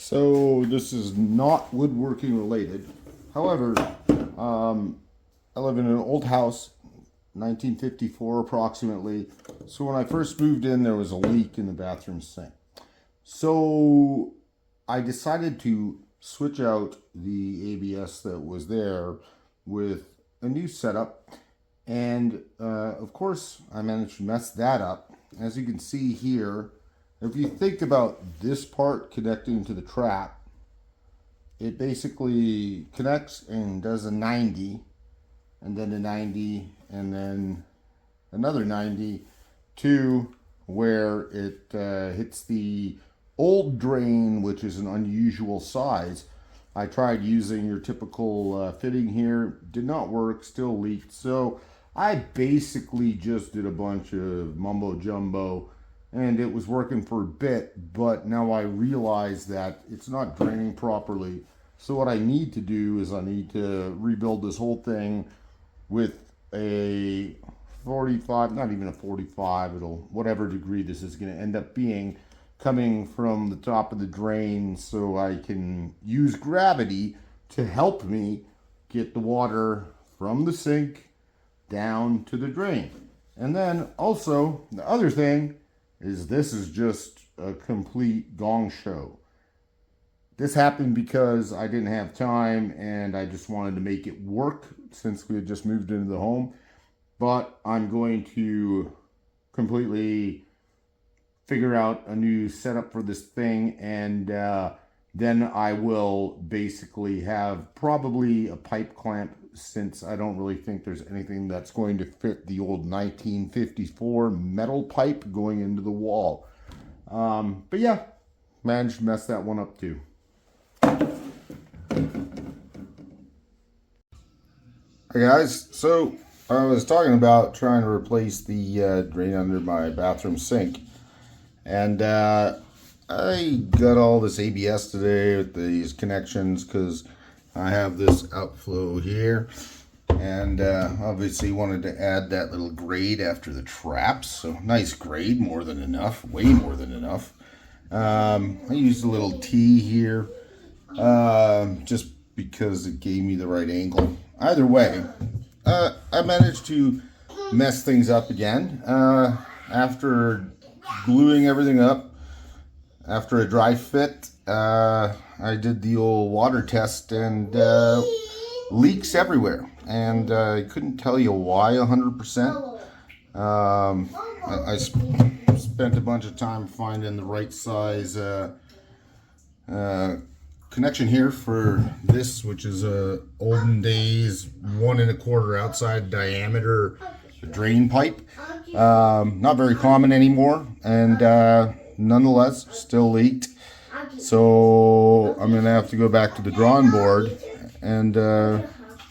So this is not woodworking related. However, I live in an old house, 1954 approximately. So when I first moved in, there was a leak in the bathroom sink. So I decided to switch out the ABS that was there with a new setup. And of course, I managed to mess that up. As you can see here, if you think about this part connecting to the trap, it basically connects and does a 90, and then a 90, and then another 90 to where it hits the old drain, which is an unusual size. I tried using your typical fitting here, did not work, still leaked. So I basically just did a bunch of mumbo jumbo, and it was working for a bit, but now I realize that it's not draining properly. So what I need to do is I need to rebuild this whole thing with a 45, not even a 45, it'll, whatever degree this is going to end up being, coming from the top of the drain, so I can use gravity to help me get the water from the sink down to the drain. And then also, the other thing is this is just a complete gong show. This happened because I didn't have time and I just wanted to make it work since we had just moved into the home. But I'm going to completely figure out a new setup for this thing, and then I will basically have probably a pipe clamp, since I don't really think there's anything that's going to fit the old 1954 metal pipe going into the wall. But yeah, managed to mess that one up too. Hey guys, so I was talking about trying to replace the drain under my bathroom sink, and I got all this ABS today with these connections because I have this outflow here, and obviously wanted to add that little grade after the traps. So nice grade, more than enough, way more than enough. I used a little T here just because it gave me the right angle. Either way, I managed to mess things up again after gluing everything up. After a dry fit, I did the old water test, and leaks everywhere, and I couldn't tell you why 100%. I spent a bunch of time finding the right size connection here for this, which is a olden days 1 1/4 outside diameter drain pipe. Not very common anymore, and nonetheless still leaked. So I'm gonna have to go back to the drawing board, and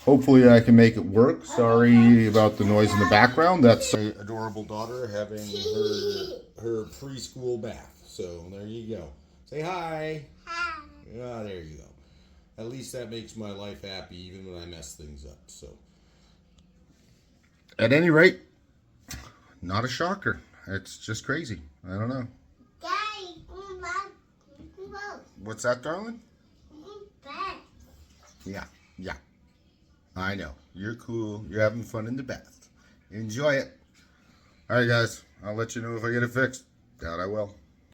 hopefully I can make it work. Sorry about the noise in the background. That's my adorable daughter having her preschool bath. So there you go. Say hi. Hi. Ah, there you go. At least that makes my life happy, even when I mess things up. So at any rate, not a shocker. It's just crazy. I don't know. What's that, darling? Yeah. I know. You're cool. You're having fun in the bath. Enjoy it. All right, guys. I'll let you know if I get it fixed. Doubt I will.